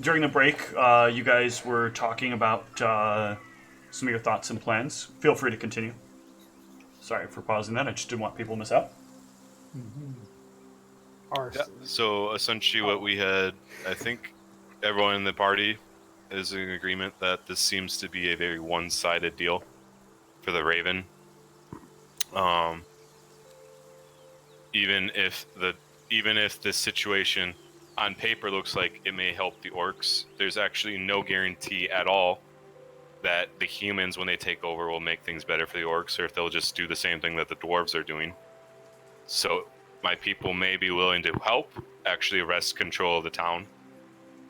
during the break, you guys were talking about some of your thoughts and plans. Feel free to continue. Sorry for pausing that. I just didn't want people to miss out. Yeah, so essentially what we had, I think everyone in the party is in agreement that this seems to be a very one-sided deal for the Raven. Even if this situation on paper looks like it may help the orcs, there's actually no guarantee at all that the humans, when they take over, will make things better for the orcs, or if they'll just do the same thing that the dwarves are doing. So my people may be willing to help actually wrest control of the town,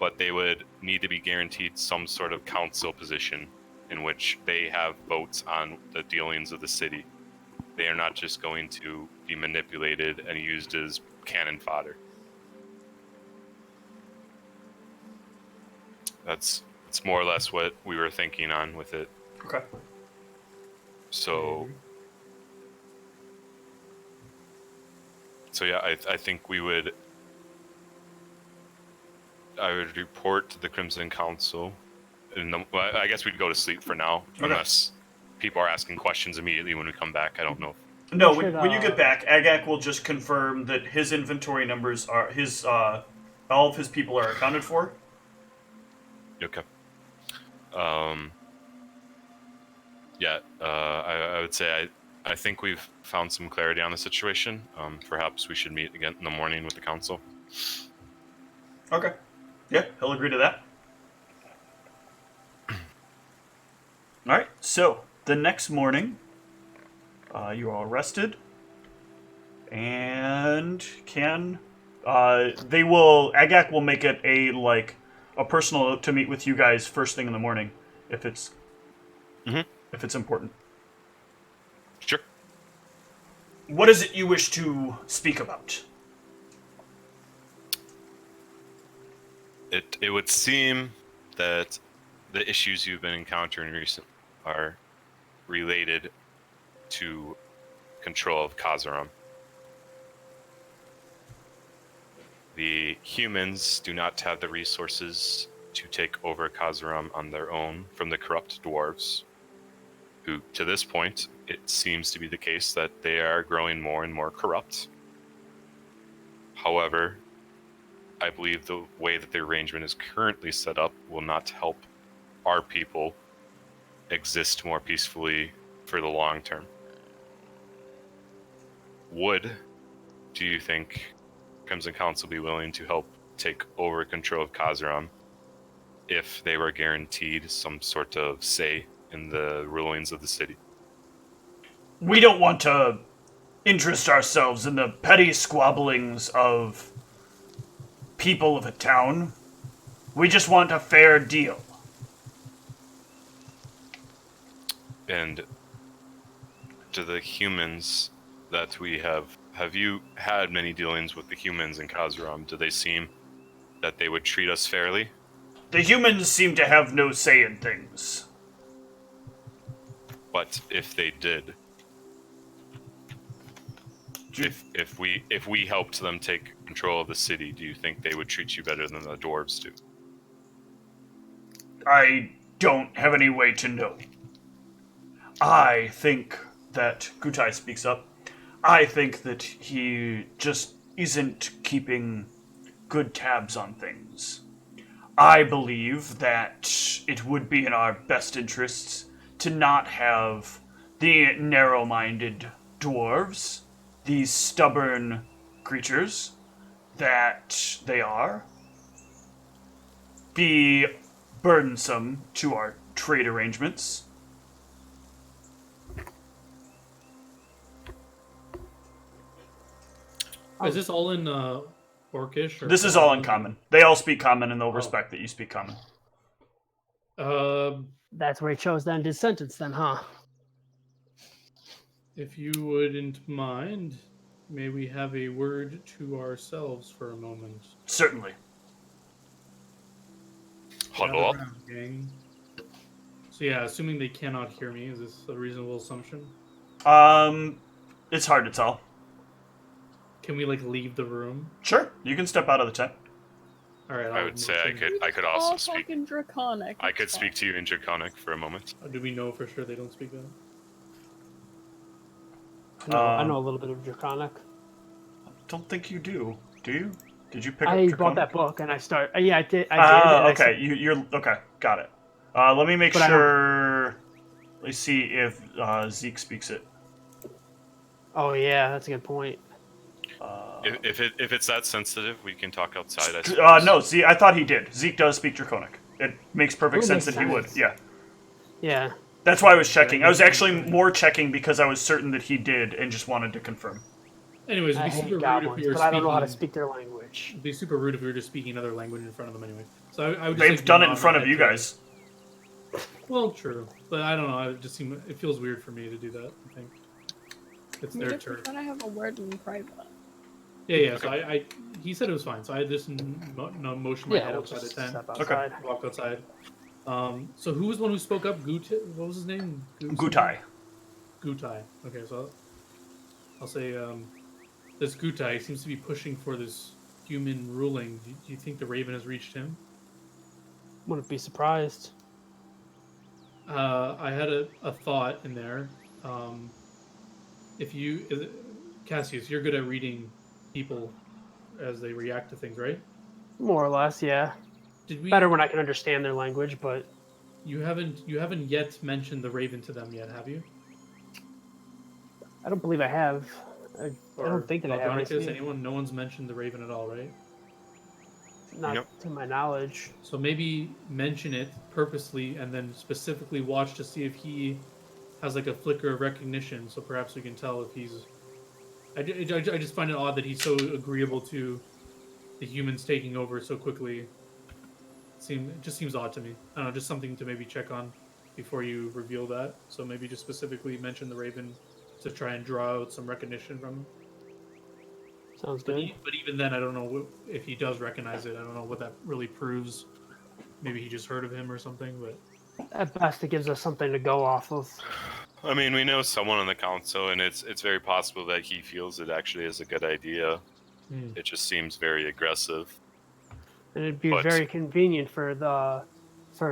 but they would need to be guaranteed some sort of council position in which they have votes on the dealings of the city. They are not just going to be manipulated and used as cannon fodder. That's more or less what we were thinking on with it. Okay. So yeah, I think I would report to the Crimson Council. I guess we'd go to sleep for now, unless people are asking questions immediately when we come back. I don't know. No, when you get back, Agak will just confirm that his inventory numbers are all of his people are accounted for. Okay. Yeah, I would say I think we've found some clarity on the situation. Perhaps we should meet again in the morning with the council. Okay. Yeah, he'll agree to that. Alright, so the next morning, you are arrested, and Agak will make it a personal note to meet with you guys first thing in the morning, if it's important. Sure. What is it you wish to speak about? It would seem that the issues you've been encountering recently are related to control of Kazaram. The humans do not have the resources to take over Kazaram on their own from the corrupt dwarves, who, to this point, it seems to be the case that they are growing more and more corrupt. However, I believe the way that the arrangement is currently set up will not help our people exist more peacefully for the long term. Do you think Crimson Council be willing to help take over control of Kazaram if they were guaranteed some sort of say in the rulings of the city? We don't want to interest ourselves in the petty squabblings of people of a town. We just want a fair deal. And to the humans that we have you had many dealings with the humans in Kazaram? Do they seem that they would treat us fairly? The humans seem to have no say in things. But if they did, if we helped them take control of the city, do you think they would treat you better than the dwarves do? I don't have any way to know. I think that Gutai speaks up. I think that he just isn't keeping good tabs on things. I believe that it would be in our best interests to not have the narrow-minded dwarves, these stubborn creatures that they are, be burdensome to our trade arrangements. Is this all in Orcish? Or This is all in common. They all speak common, and they'll respect that you speak common. That's where he chose to end his sentence then, huh? If you wouldn't mind, may we have a word to ourselves for a moment? Certainly. Huddle up. Around, gang. So yeah, assuming they cannot hear me, is this a reasonable assumption? It's hard to tell. Can we, leave the room? Sure, you can step out of the tent. All right. I would say I could also all speak. fucking draconic. I it's could fine. speak to you in Draconic for a moment. Do we know for sure they don't speak that? I know a little bit of Draconic. Don't think you do. Do you? Did you pick up I Draconic? bought that book and I start. Yeah, I did. I did. Okay. You're okay. Got it. Let me make But I sure. Let's see if Zeke speaks it. Oh yeah, that's a good point. If it's that sensitive, we can talk outside. I suppose. No, Zeke. I thought he did. Zeke does speak Draconic. It makes perfect It sense makes that he would. sense. Yeah. Yeah. That's why I was checking. I was actually more checking because I was certain that he did and just wanted to confirm. Anyways, I it'd be super hate rude if goblins, we were but speaking. I don't know how to speak their language. It'd be super rude if we were just speaking another language in front of them anyway. So I would just They've like, done it in nod front my of head you to it. guys. Well, true, but I don't know. It feels weird for me to do that. I think it's We their just turn. prefer to have a word in private. Yeah. So he said it was fine. So I just motioned my Yeah, head we'll outside the just tent. step outside. Walk outside. So who was the one who spoke up? What was his name? Gutai. Gutai. Okay, so I'll say this Gutai seems to be pushing for this human ruling. Do you think the Raven has reached him? Wouldn't be surprised. I had a thought in there. Cassius, you're good at reading people as they react to things, right? More or less, yeah. Did we? Better when I can understand their language, but You haven't yet mentioned the Raven to them yet, have you? I don't believe I have. I don't think that I have. Ladronicus, anyone? No one's mentioned the Raven at all, right? Not Nope. to my knowledge. So maybe mention it purposely and then specifically watch to see if he has like a flicker of recognition. So perhaps we can tell if he's. I just find it odd that he's so agreeable to the humans taking over so quickly. It just seems odd to me. I don't know, just something to maybe check on before you reveal that. So maybe just specifically mention the Raven to try and draw out some recognition from him. Sounds But, good. but even then, I don't know if he does recognize it. I don't know what that really proves. Maybe he just heard of him or something. But At best, it gives us something to go off of. I mean, we know someone on the council, and it's very possible that he feels it actually is a good idea. It just seems very aggressive. And it'd be But- very convenient for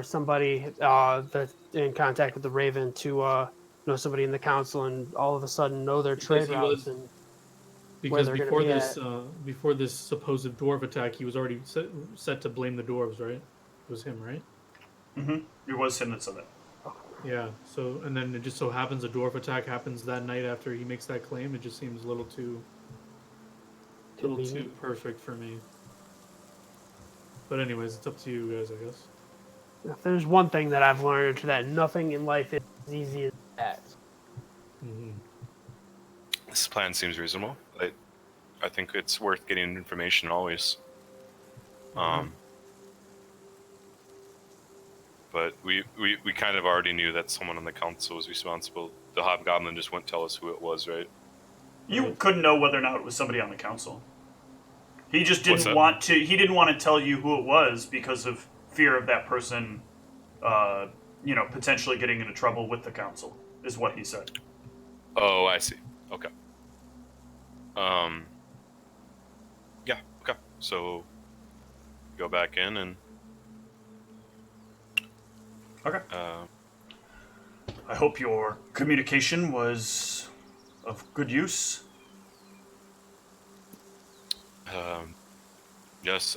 somebody that's in contact with the Raven to know somebody in the council and all of a sudden know their trade Because he routes. was- And because they're gonna before be this supposed dwarf attack, he was already set to blame the dwarves, right? It was him, right? It was him that said that. Yeah. So and then it just so happens a dwarf attack happens that night after he makes that claim. It just seems a little too convenient. perfect for me. But anyways, it's up to you guys, I guess. If there's one thing that I've learned, that nothing in life is as easy as that. Mm-hmm. This plan seems reasonable. I think it's worth getting information always. But we kind of already knew that someone on the council was responsible. The hobgoblin just wouldn't tell us who it was, right? You couldn't know whether or not it was somebody on the council. He just What's didn't that? want to. He didn't want to tell you who it was because of fear of that person, potentially getting into trouble with the council. Is what he said. Oh, I see. Okay. Yeah. Okay. So go back in and. Okay. I hope your communication was of good use. Yes.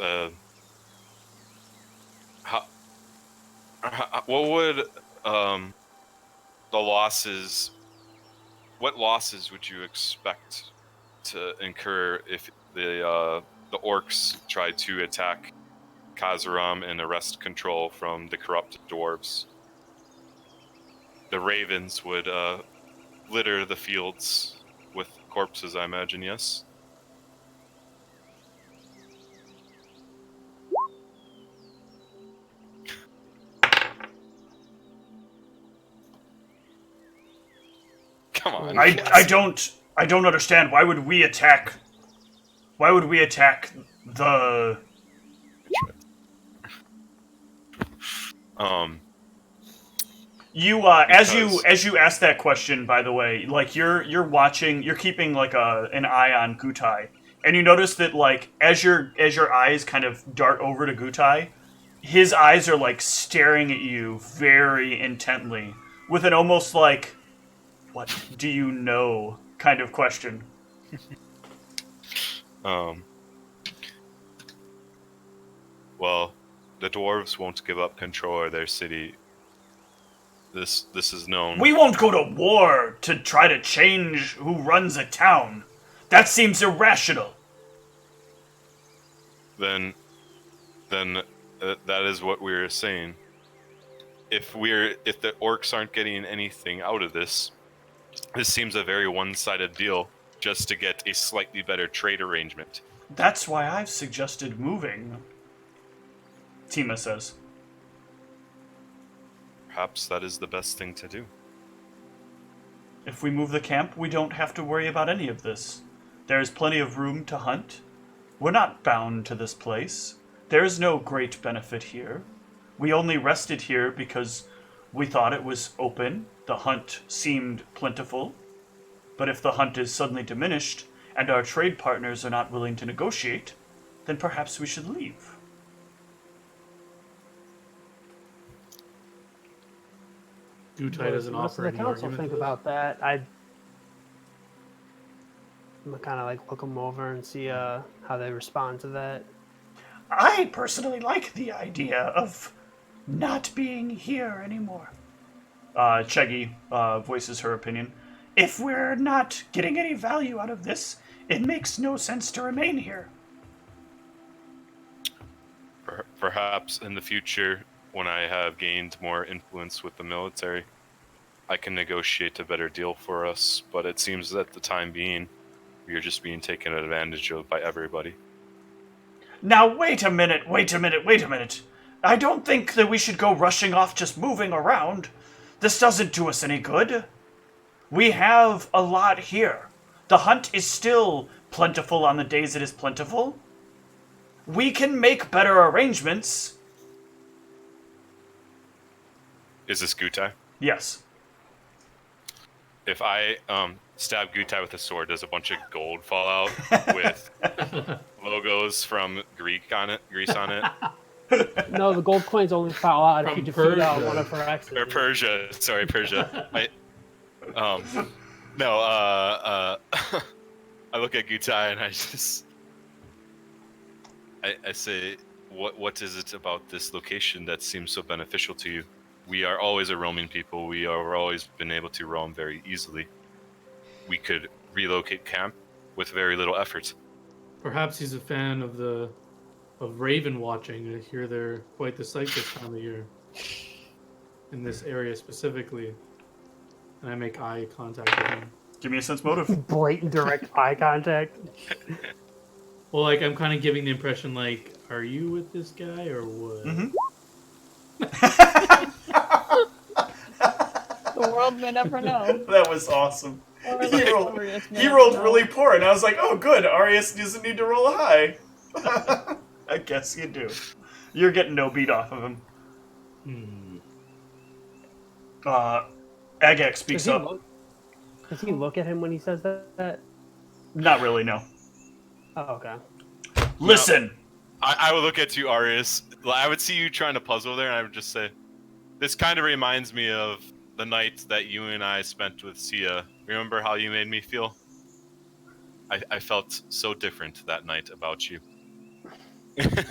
What would the losses? What losses would you expect to incur if the orcs tried to attack Kazaram and arrest control from the corrupt dwarves? The ravens would litter the fields with corpses, I imagine. Yes. Come on. I don't understand. Why would we attack? Why would we attack the? You as you ask that question, by the way, like you're watching, you're keeping like an eye on Gutai, And you notice that, like, as your eyes kind of dart over to Gutai, his eyes are, like, staring at you very intently with an almost like, what do you know kind of question. Well, the dwarves won't give up control of their city. This is known. We won't go to war to try to change who runs a town. That seems irrational. Then that is what we're saying. If the orcs aren't getting anything out of this seems a very one-sided deal just to get a slightly better trade arrangement. That's why I've suggested moving, Tima says. Perhaps that is the best thing to do. If we move the camp, we don't have to worry about any of this. There is plenty of room to hunt. We're not bound to this place. There is no great benefit here. We only rested here because we thought it was open. The hunt seemed plentiful. But if the hunt is suddenly diminished, and our trade partners are not willing to negotiate, then perhaps we should leave. Gutai doesn't What does offer the any council argument. think about that? I'm gonna kind of like look them over and see how they respond to that. I personally like the idea of not being here anymore. Cheggy voices her opinion. If we're not getting any value out of this, it makes no sense to remain here. Perhaps in the future, when I have gained more influence with the military, I can negotiate a better deal for us, but it seems that the time being, we are just being taken advantage of by everybody. Now, wait a minute. I don't think that we should go rushing off just moving around. This doesn't do us any good. We have a lot here. The hunt is still plentiful on the days it is plentiful. We can make better arrangements. Is this Gutai? Yes. If I stab Gutai with a sword, does a bunch of gold fall out with logos from Greece on it? No, the gold coins only fall out if From you defeat Persia. one of her exes. Or Persia. Sorry, Persia. I look at Gutai and I say, what is it about this location that seems so beneficial to you? We are always a roaming people. We are always been able to roam very easily. We could relocate camp with very little effort. Perhaps he's a fan of raven watching. I hear they're quite the sight this time of year. In this area specifically. And I make eye contact with him. Give me a sense motive. Blatant direct eye contact. Well, like, I'm kind of giving the impression, like, are you with this guy or what? Mm-hmm. The world may never know. That was awesome. Or He the rolled, Arius may he never rolled know. really poor, and I was like, oh, good. Arius doesn't need to roll high. I guess you do. You're getting no beat off of him. Agak speaks up. Does he look at him when he says that? Not really, no. Oh, okay. Listen. I would look at you, Arius. I would see you trying to puzzle there, and I would just say, this kind of reminds me of the night that you and I spent with Sia. Remember how you made me feel? I felt so different that night about you.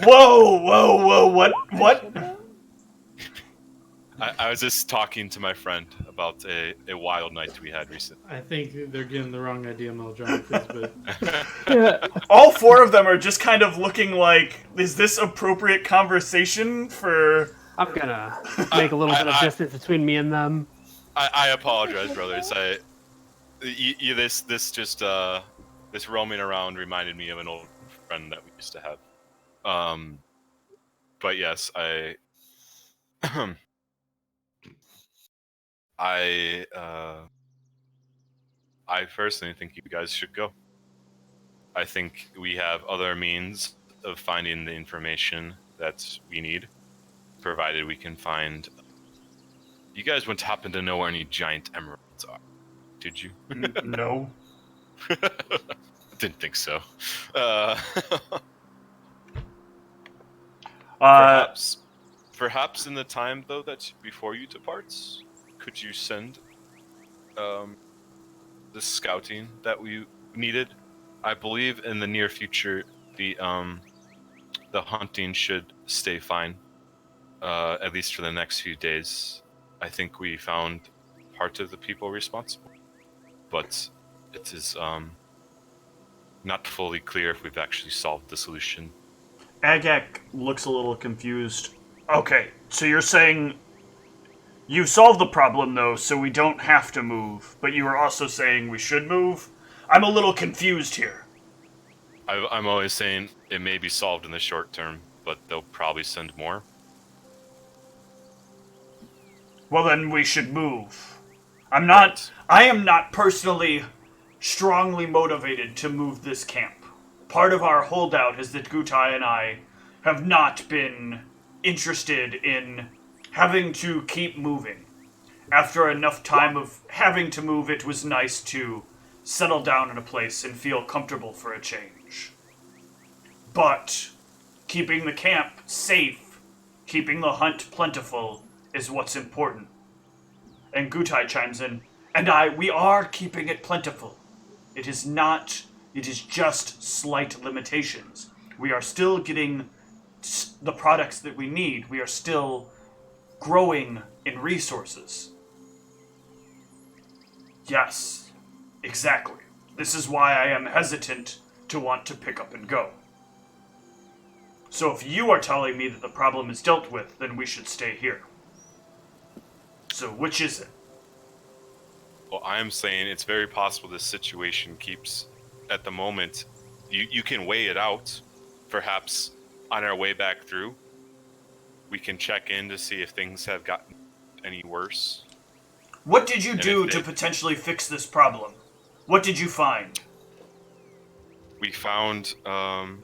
Whoa, what? I was just talking to my friend about a wild night we had recently. I think they're getting the wrong idea, Meldronicus, but Yeah. All four of them are just kind of looking like, is this appropriate conversation for... I'm gonna make a little bit of distance between me and them. I apologize, brothers. This roaming around reminded me of an old friend that we used to have. But yes, I personally think you guys should go. I think we have other means of finding the information that we need, provided we can find... You guys wouldn't happen to know where any giant emeralds are, did you? No. Didn't think so. Uh, Uh, perhaps in the time though that's before you depart, could you send the scouting that we needed? I believe in the near future the hunting should stay fine, at least for the next few days. I think we found part of the people responsible, but it is not fully clear if we've actually solved the solution. Agak looks a little confused. Okay, so you're saying you've solved the problem, though, so we don't have to move, but you were also saying we should move? I'm a little confused here. I'm always saying it may be solved in the short term, but they'll probably send more. Well, then we should move. I am not personally strongly motivated to move this camp. Part of our holdout is that Gutai and I have not been interested in having to keep moving. After enough time of having to move, it was nice to settle down in a place and feel comfortable for a change. But keeping the camp safe, keeping the hunt plentiful, is what's important. And Gutai chimes in, we are keeping it plentiful. It is just slight limitations. We are still getting the products that we need. We are still growing in resources. Yes, exactly. This is why I am hesitant to want to pick up and go. So if you are telling me that the problem is dealt with, then we should stay here. So which is it? Well, I am saying it's very possible this situation keeps, at the moment, you can weigh it out. Perhaps on our way back through, we can check in to see if things have gotten any worse. What did you do to potentially fix this problem? What did you find? We found on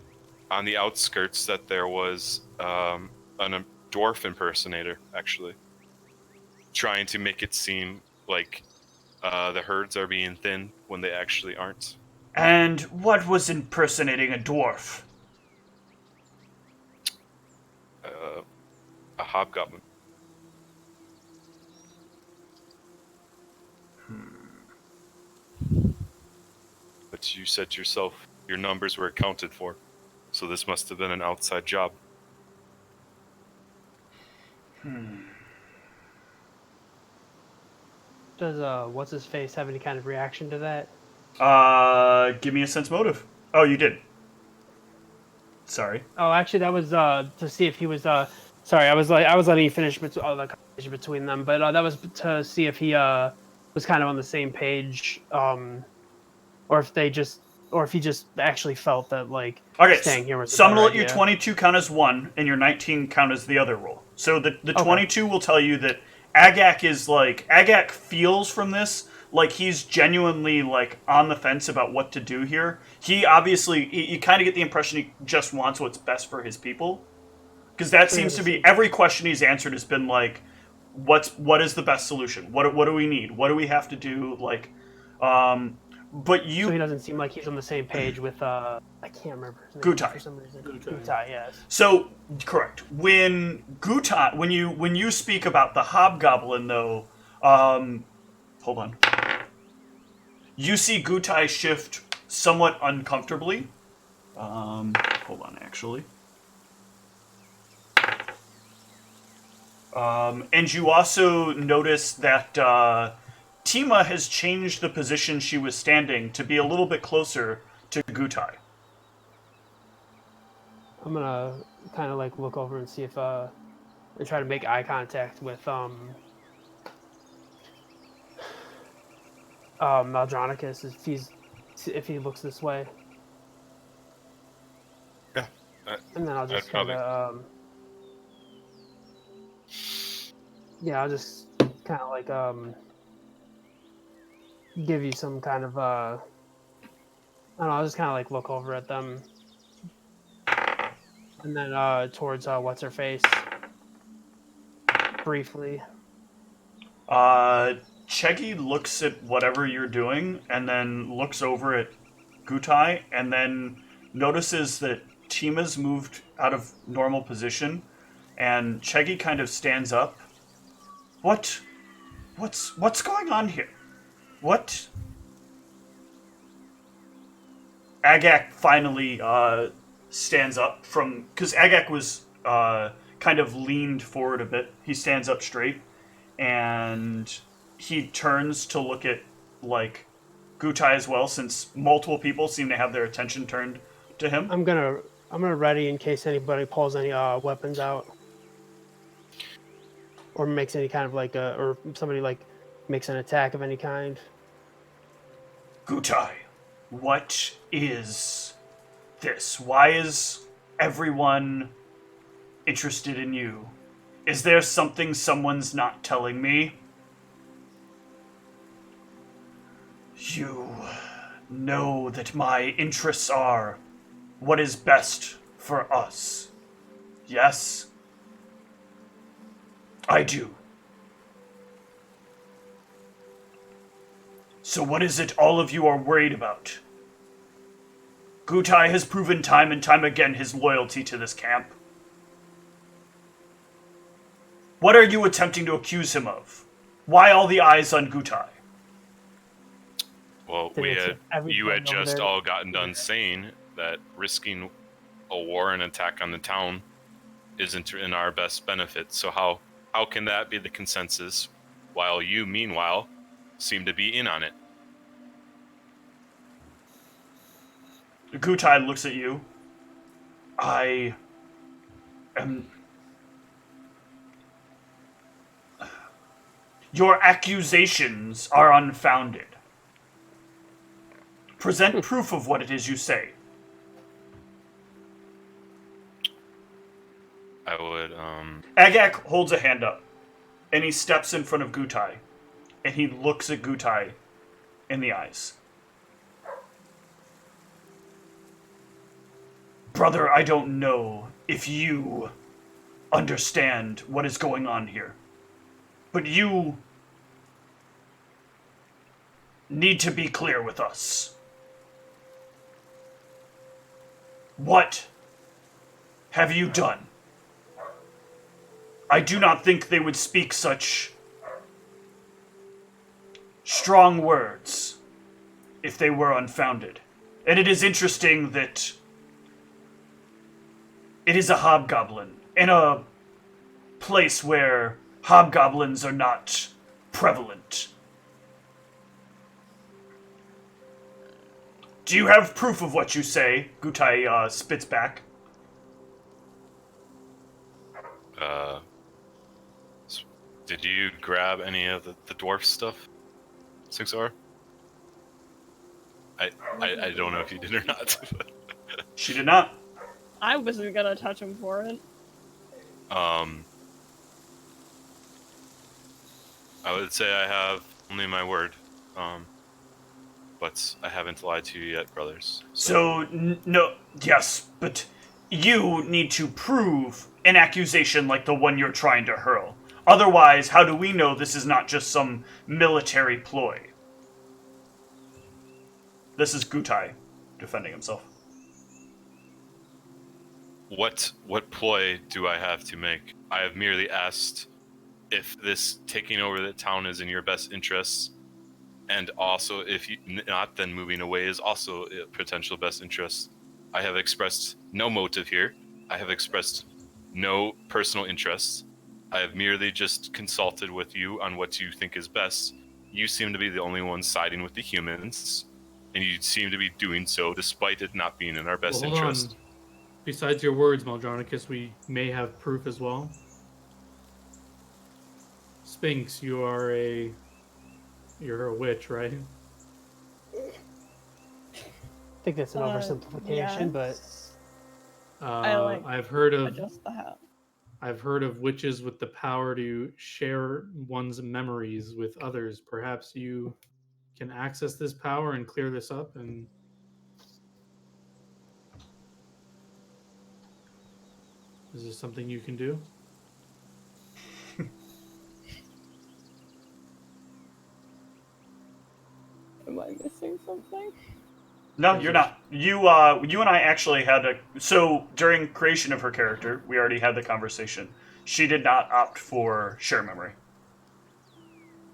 the outskirts that there was a dwarf impersonator, actually, trying to make it seem like the herds are being thinned when they actually aren't. And what was impersonating a dwarf? A hobgoblin. But you said yourself your numbers were accounted for, so this must have been an outside job. Does what's his face have any kind of reaction to that? Give me a sense motive. Oh, you did. Sorry. Oh, actually, that was to see if he was. Sorry, I was letting you finish the conversation between them, but that was to see if he was kind of on the same page, or if he just actually felt that staying here was. So I'm gonna let idea. your 22 count as one, and your 19 count as the other roll. So the 22 will tell you that Agak feels from this like he's genuinely on the fence about what to do here. He obviously, you kind of get the impression he just wants what's best for his people, because that seems to be every question he's answered has been what is the best solution? What do we need? What do we have to do? But you. So he doesn't seem like he's on the same page with I can't remember his name Gutai. for some reason. Gutai, yes. So correct. When you speak about the hobgoblin though, hold on. You see Gutai shift somewhat uncomfortably. Hold on, actually. And you also notice that Tima has changed the position she was standing to be a little bit closer to Gutai. I'm gonna kind of look over and see if and try to make eye contact with Maldronicus if he looks this way. Yeah. And then I'll just kind of I'll just kind of give you some kind of I don't know, I'll just kind of like look over at them, and then towards what's her face briefly. Cheggy looks at whatever you're doing and then looks over at Gutai and then notices that Tima's moved out of normal position, and Cheggy kind of stands up. What's going on here? What? Agak finally stands up from, because Agak was kind of leaned forward a bit. He stands up straight, and he turns to look at like Gutai as well, since multiple people seem to have their attention turned to him. I'm gonna ready in case anybody pulls any weapons out, or makes any kind of like or somebody like makes an attack of any kind. Gutai, what is this? Why is everyone interested in you? Is there something someone's not telling me? You know that my interests are what is best for us. Yes? I do. So what is it all of you are worried about? Gutai has proven time and time again his loyalty to this camp. What are you attempting to accuse him of? Why all the eyes on Gutai? Well, Did you had everything over just there- all gotten done saying that risking a war and attack on the town isn't in our best benefit. So how can that be the consensus, while you, meanwhile, seem to be in on it? Gutai looks at you. I am... Your accusations are unfounded. Present proof of what it is you say. I would, Agak holds a hand up, and he steps in front of Gutai, and he looks at Gutai in the eyes. Brother, I don't know if you understand what is going on here, but you need to be clear with us. What have you done? I do not think they would speak such strong words if they were unfounded. And it is interesting that it is a hobgoblin in a place where hobgoblins are not prevalent. Do you have proof of what you say? Gutai spits back. Did you grab any of the dwarf stuff, 6R? I don't know if you did or not. She did not. I wasn't gonna touch him for it. I would say I have only my word, but I haven't lied to you yet, brothers. So, no, yes, but you need to prove an accusation like the one you're trying to hurl. Otherwise, how do we know this is not just some military ploy? This is Gutai defending himself. What ploy do I have to make? I have merely asked if this taking over the town is in your best interests, and also if you, not, then moving away is also a potential best interest. I have expressed no motive here. I have expressed no personal interests. I have merely just consulted with you on what you think is best. You seem to be the only one siding with the humans, and you seem to be doing so despite it not being in our best Well, hold interest. on. Besides your words, Maldronicus, we may have proof as well. Sphinx, you're a witch, right? I think that's an oversimplification, but I've heard of Adjust the hat. I've heard of witches with the power to share one's memories with others. Perhaps you can access this power and clear this up. And is this something you can do? Am I missing something? No, you're not. You and I actually had so during creation of her character, we already had the conversation. She did not opt for share memory.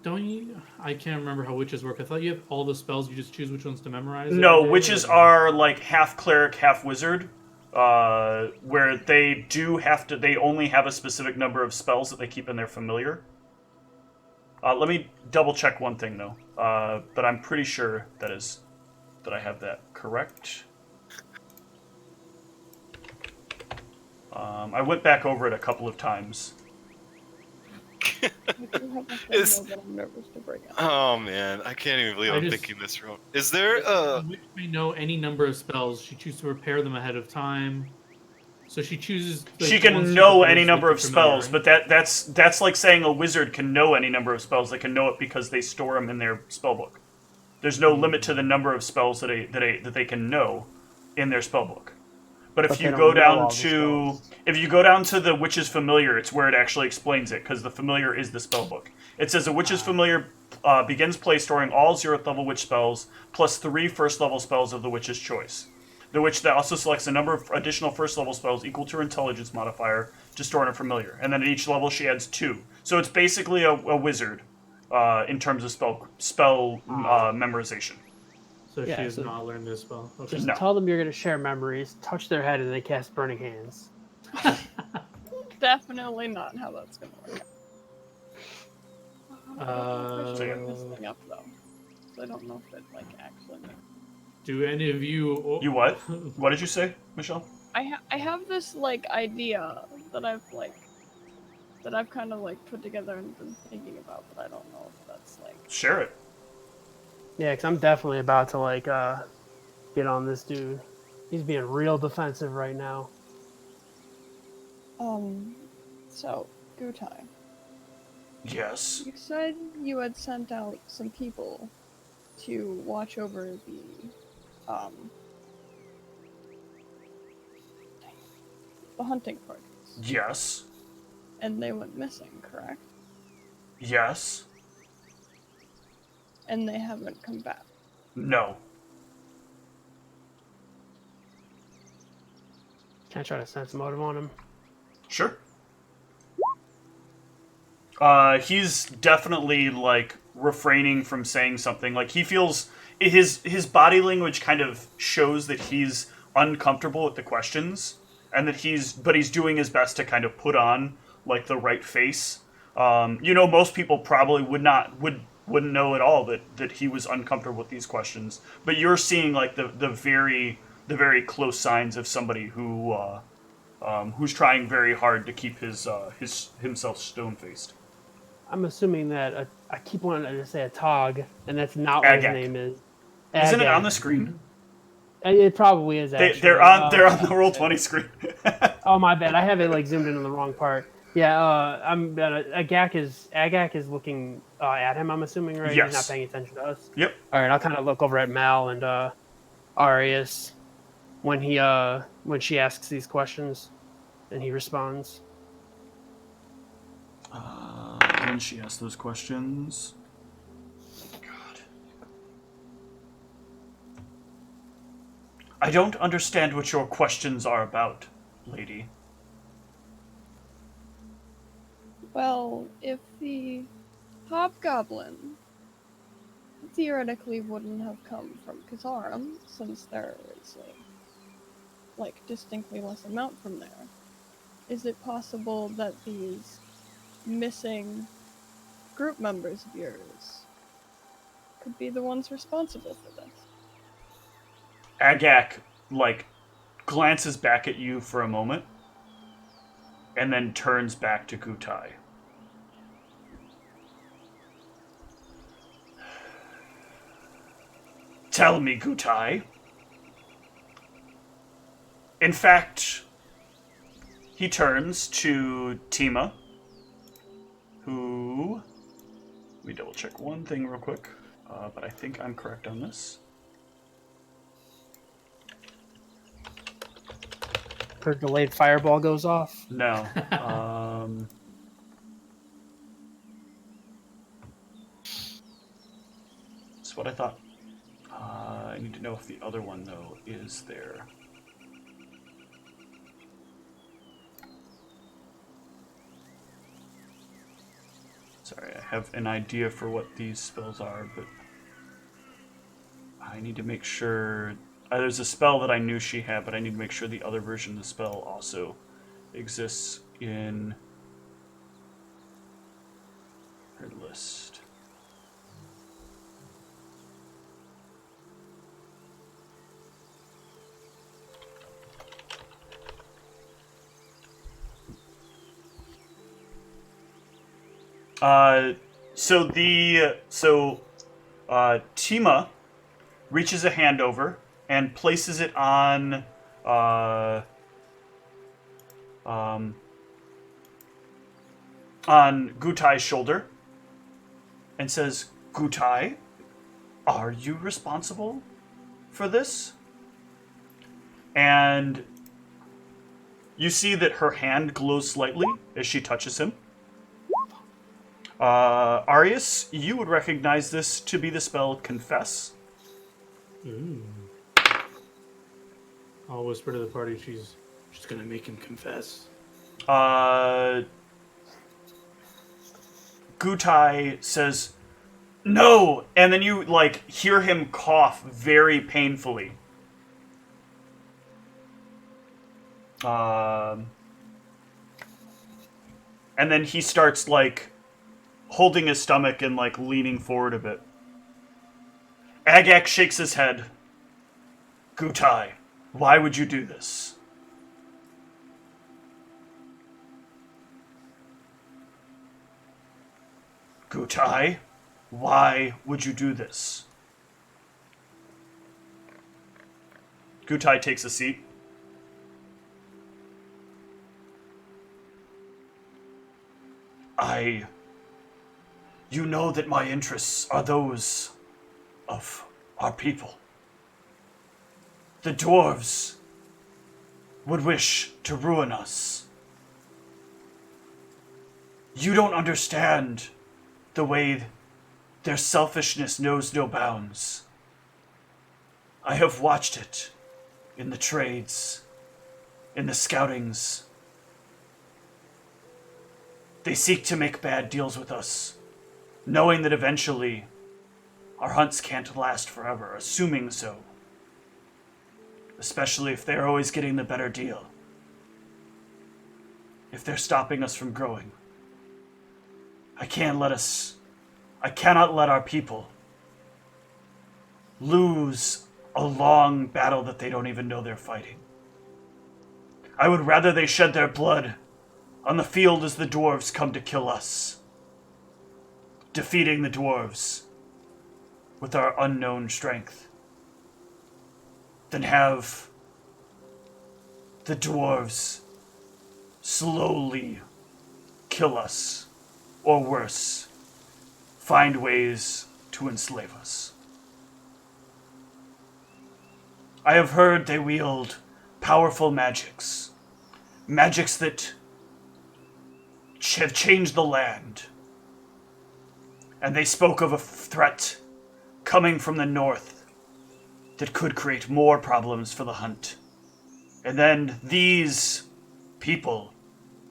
Don't you? I can't remember how witches work. I thought you have all the spells. You just choose which ones to memorize. No, every day, witches or- are like half cleric, half wizard, where they do have to. They only have a specific number of spells that they keep in their familiar. Let me double check one thing though, but I'm pretty sure that I have that correct. I went back over it a couple of times. I do have a thing It's- though that I'm nervous to bring up. Oh man, I can't even believe I I'm just- thinking this wrong. Is there A witch may know any number of spells. She chooses to prepare them ahead of time. So she chooses. like, She the ones can know prepares any with number the of familiar, spells, right? but that's like saying a wizard can know any number of spells. They can know it because they store them in their spellbook. There's no limit to the number of spells that they can know in their spellbook. But if But you they go don't know down all the to spells. if you go down to the witch's familiar, it's where it actually explains it because the familiar is the spellbook. It says a witch's familiar begins play storing all 0th level witch spells plus 3 first level spells of the witch's choice. The witch that also selects a number of additional first level spells equal to her intelligence modifier to store in her familiar, and then at each level she adds 2. So it's basically a wizard in terms of spell memorization. So Yeah, she has so- not learned this spell. Okay. Just No. tell them you're gonna share memories, touch their head, and they cast Burning Hands. Definitely not how that's gonna work. I Uh, should look this thing up though. So I don't know if it like actually. Do any of you? You what? What did you say, Michelle? I have this like idea that I've kind of like put together and been thinking about, but I don't know if that's like. Share it. Yeah, because I'm definitely about to like get on this dude. He's being real defensive right now. So Gutai, Yes. you said you had sent out some people to watch over the hunting parties, Yes. and they went missing, correct? Yes. And they haven't come back. No. Can I try to sense motive on him? Sure. He's definitely like refraining from saying something. Like he feels his body language kind of shows that he's uncomfortable with the questions, and that he's doing his best to kind of put on like the right face. Most people probably wouldn't know at all that he was uncomfortable with these questions. But you're seeing like the very close signs of somebody who's trying very hard to keep himself stone faced. I'm assuming that I keep wanting to say a Tog, and that's not what his Agak. name is. Isn't it Agak. on the screen? It probably is. Actually. They're on the Roll20 screen. Oh my bad. I have it like zoomed in on the wrong part. Yeah. Agak is looking at him. I'm assuming, right? Yes. He's not paying attention to us. Yep. All right. I'll kind of look over at Mal and Arius when she asks these questions, and he responds. When she asks those questions. God. I don't understand what your questions are about, lady. Well, if the hobgoblin theoretically wouldn't have come from Kazarum, since there is a like distinctly less amount from there, is it possible that these missing group members of yours could be the ones responsible for this? Agak, like, glances back at you for a moment, and then turns back to Gutai. Tell me, Gutai. In fact, he turns to Tima, who... Let me double check one thing real quick, but I think I'm correct on this. Her delayed fireball goes off. No. That's what I thought. I need to know if the other one, though, is there. Sorry, I have an idea for what these spells are, but I need to make sure... there's a spell that I knew she had, but I need to make sure the other version of the spell also exists in her list. Tima reaches a hand over and places it on Gutai's shoulder and says, "Gutai, are you responsible for this?" And you see that her hand glows slightly as she touches him. Arius, you would recognize this to be the spell Confess. I'll whisper to the party she's gonna make him confess. Gutai says, "No!" And then you, hear him cough very painfully. And then he starts, holding his stomach and, leaning forward a bit. Agak shakes his head. "Gutai, why would you do this?" "Gutai, why would you do this?" Gutai takes a seat. You know that my interests are those of our people. The dwarves would wish to ruin us. You don't understand the way their selfishness knows no bounds. I have watched it in the trades, in the scoutings. They seek to make bad deals with us, knowing that eventually our hunts can't last forever, assuming so. Especially if they're always getting the better deal. If they're stopping us from growing. I cannot let our people lose a long battle that they don't even know they're fighting. I would rather they shed their blood on the field as the dwarves come to kill us, defeating the dwarves with our unknown strength, than have the dwarves slowly kill us, or worse, find ways to enslave us. I have heard they wield powerful magics that have changed the land. And they spoke of a threat coming from the north that could create more problems for the hunt. And then these people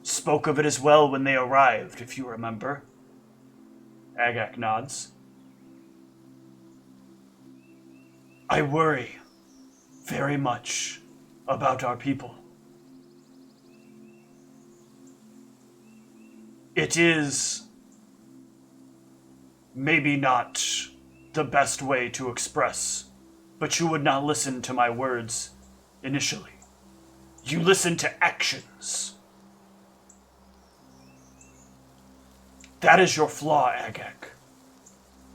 spoke of it as well when they arrived, if you remember. Agak nods. I worry very much about our people. It is maybe not the best way to express, but you would not listen to my words initially. You listen to actions. That is your flaw, Agak.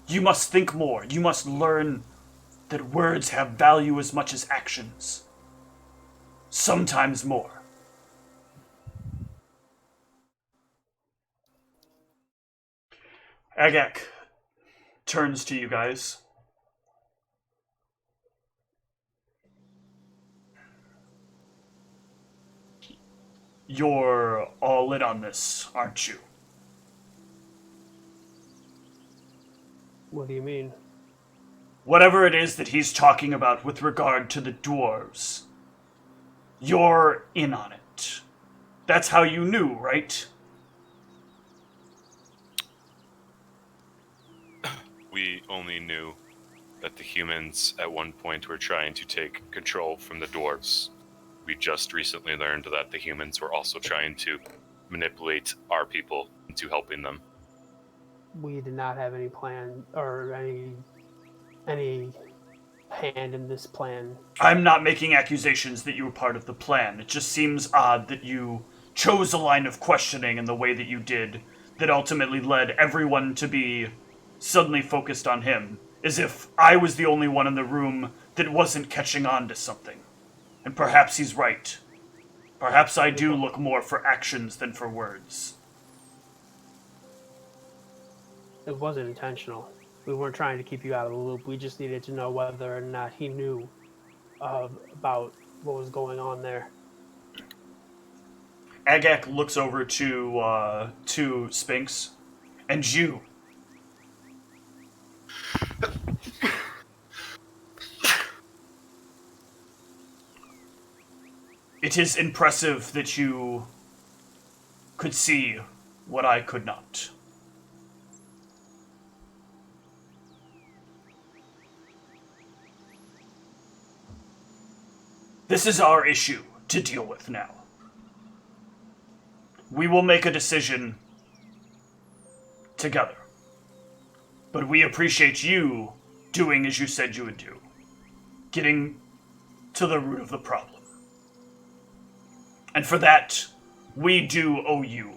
You must think more. You must learn that words have value as much as actions. Sometimes more. Agak turns to you guys. You're all in on this, aren't you? What do you mean? whatever it is that he's talking about with regard to the dwarves, you're in on it. That's how you knew, right? We only knew that the humans at one point were trying to take control from the dwarves. We just recently learned that the humans were also trying to manipulate our people into helping them. We did not have any plan or any hand in this plan. I'm not making accusations that you were part of the plan. It just seems odd that you chose a line of questioning in the way that you did that ultimately led everyone to be suddenly focused on him, as if I was the only one in the room that wasn't catching on to something. And perhaps he's right. Perhaps I do look more for actions than for words. It wasn't intentional. We weren't trying to keep you out of the loop. We just needed to know whether or not he knew about what was going on there. Agak looks over to Sphinx, and you. It is impressive that you could see what I could not. This is our issue to deal with now. We will make a decision together. But we appreciate you doing as you said you would do. Getting to the root of the problem. And for that, we do owe you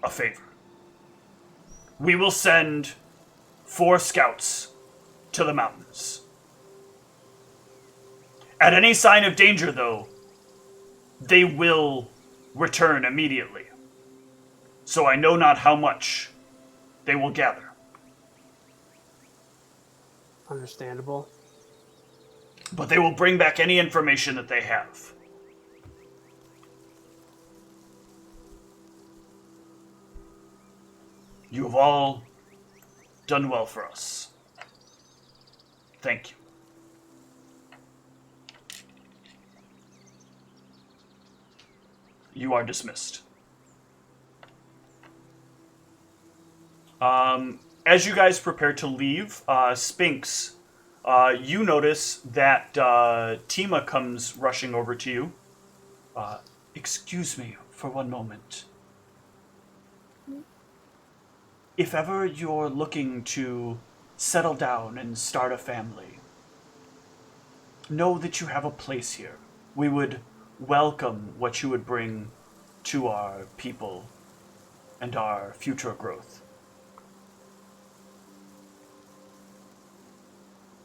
a favor. We will send 4 scouts to the mountains. At any sign of danger, though, they will return immediately. So I know not how much they will gather. Understandable. But they will bring back any information that they have. You have all done well for us. Thank you. You are dismissed. As you guys prepare to leave, Sphinx, you notice that Tima comes rushing over to you. Excuse me for one moment. If ever you're looking to settle down and start a family, know that you have a place here. We would welcome what you would bring to our people and our future growth.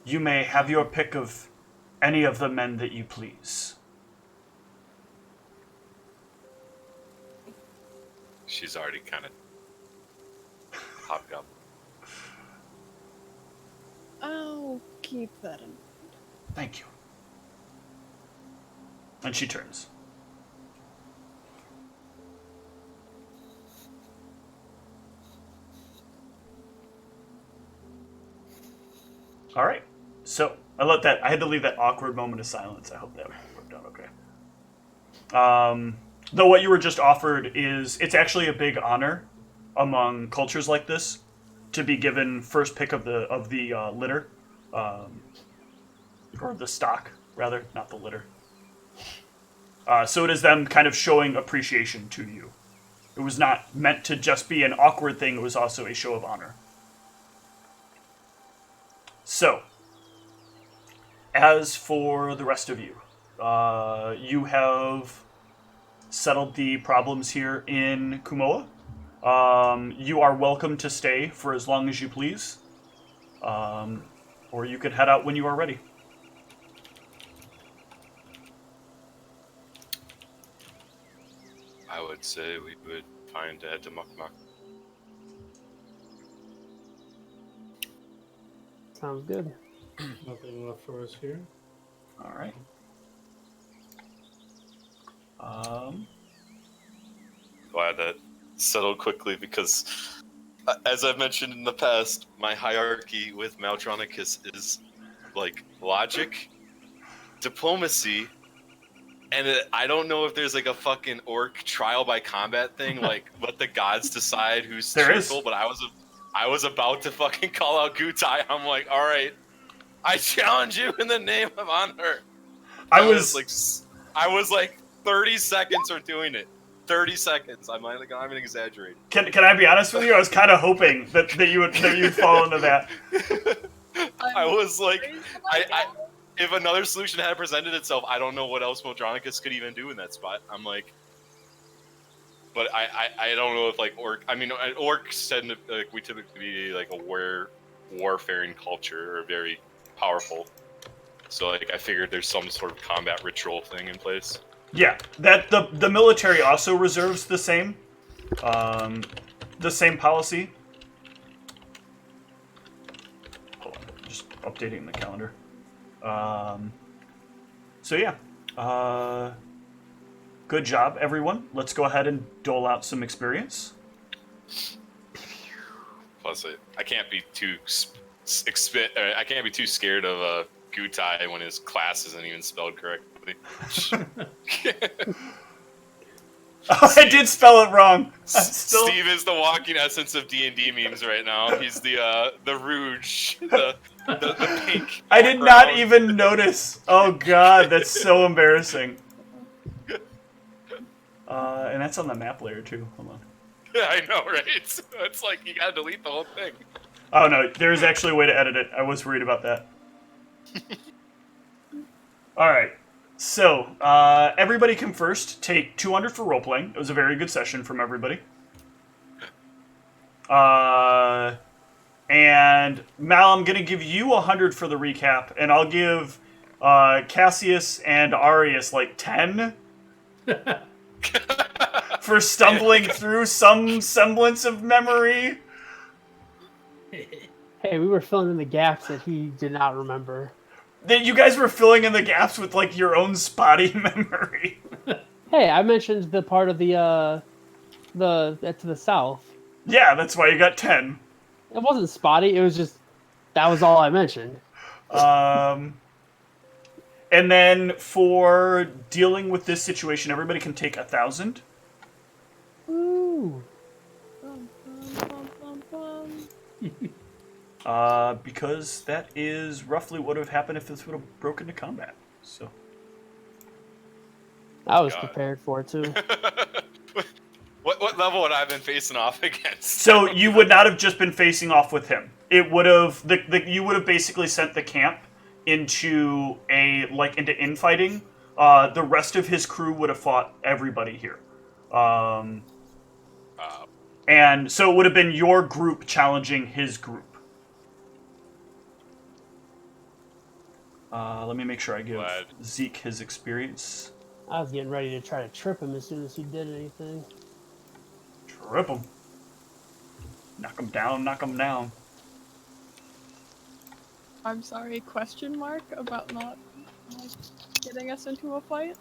You may have your pick of any of the men that you please. She's already kind of hobgoblin. I'll keep that in mind. Thank you. And she turns. All right. So I had to leave that awkward moment of silence. I hope that worked out okay. Though what you were just offered it's actually a big honor among cultures like this to be given first pick of the litter, or the stock rather, not the litter. So it is them kind of showing appreciation to you. It was not meant to just be an awkward thing. It was also a show of honor. So, as for the rest of you, you have settled the problems here in Kumoa. You are welcome to stay for as long as you please. Or you could head out when you are ready. I would say we would find a Mukmak. Sounds good. Nothing left for us here. All right. Glad that settled quickly because As I've mentioned in the past, my hierarchy with Maldronicus is like logic, diplomacy, and I don't know if there's like a fucking orc trial by combat thing, like let the gods decide who's There cheerful. is. But I was about to fucking call out Gutai. I'm like, all right, I challenge you in the name of honor. I I was was like 30 seconds for doing it. 30 seconds. I'm even exaggerating. Can I be honest with you? I was kind of hoping that you'd fall into that. I was like, Praise the I Lord. if another solution had presented itself, I don't know what else Modronicus could even do in that spot. I'm like, but I don't know if like orcs tend to like we typically be like a warfaring culture or very powerful. So like I figured there's some sort of combat ritual thing in place. Yeah, that the military also reserves the same policy. Hold on, just updating the calendar. So yeah, good job, everyone. Let's go ahead and dole out some experience. Plus, I can't be too I can't be too scared of Gutai when his class isn't even spelled correctly. Oh, I did spell it wrong. Steve is the walking essence of D&D memes right now. He's the Rouge, the pink. I did not background. even notice. Oh god, that's so embarrassing. And that's on the map layer too. Hold on. Yeah, I know, right? It's like you gotta delete the whole thing. Oh no, there's actually a way to edit it. I was worried about that. Alright. So, everybody can first take 200 for role-playing. It was a very good session from everybody. And Mal, I'm going to give you 100 for the recap, and I'll give Cassius and Arius like 10 for stumbling through some semblance of memory. Hey, we were filling in the gaps that he did not remember. That you guys were filling in the gaps with like your own spotty memory. Hey, I mentioned the part of the to the south. Yeah, that's why you got 10. It wasn't spotty. It was just that was all I mentioned. And then for dealing with this situation, everybody can take 1,000. Ooh. Bum, bum, bum, bum, bum. Because that is roughly what would have happened if this would have broken to combat. So I was God. prepared for it too. What level would I have been facing off against? So you would not have just been facing off with him. It would have you would have basically sent the camp into into infighting. The rest of his crew would have fought everybody here. And so it would have been your group challenging his group. Let me make sure I give Glad. Zeke his experience. I was getting ready to try to trip him as soon as he did anything. Trip him. Knock him down, knock him down. I'm sorry, question mark about not like, getting us into a fight?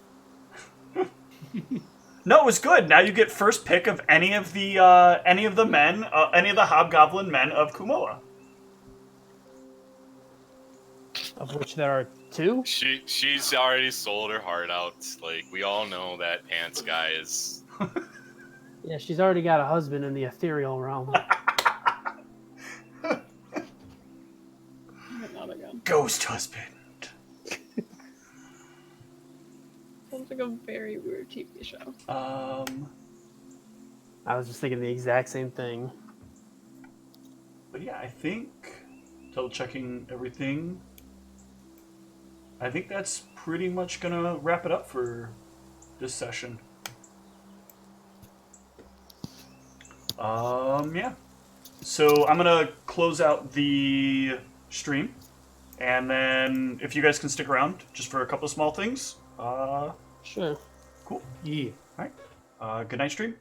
No, it was good. Now you get first pick of any of the men, any of the hobgoblin men of Kumoa. Of which there are two. She's already sold her heart out. Like we all know that Pants guy is. Yeah, she's already got a husband in the ethereal realm. Not again. Ghost husband. Sounds like a very weird TV show. I was just thinking the exact same thing. But yeah, I think double checking everything. I think that's pretty much gonna wrap it up for this session. Yeah. So I'm gonna close out the stream, and then if you guys can stick around just for a couple of small things, Sure. cool. Yeah. All right. Good night, stream.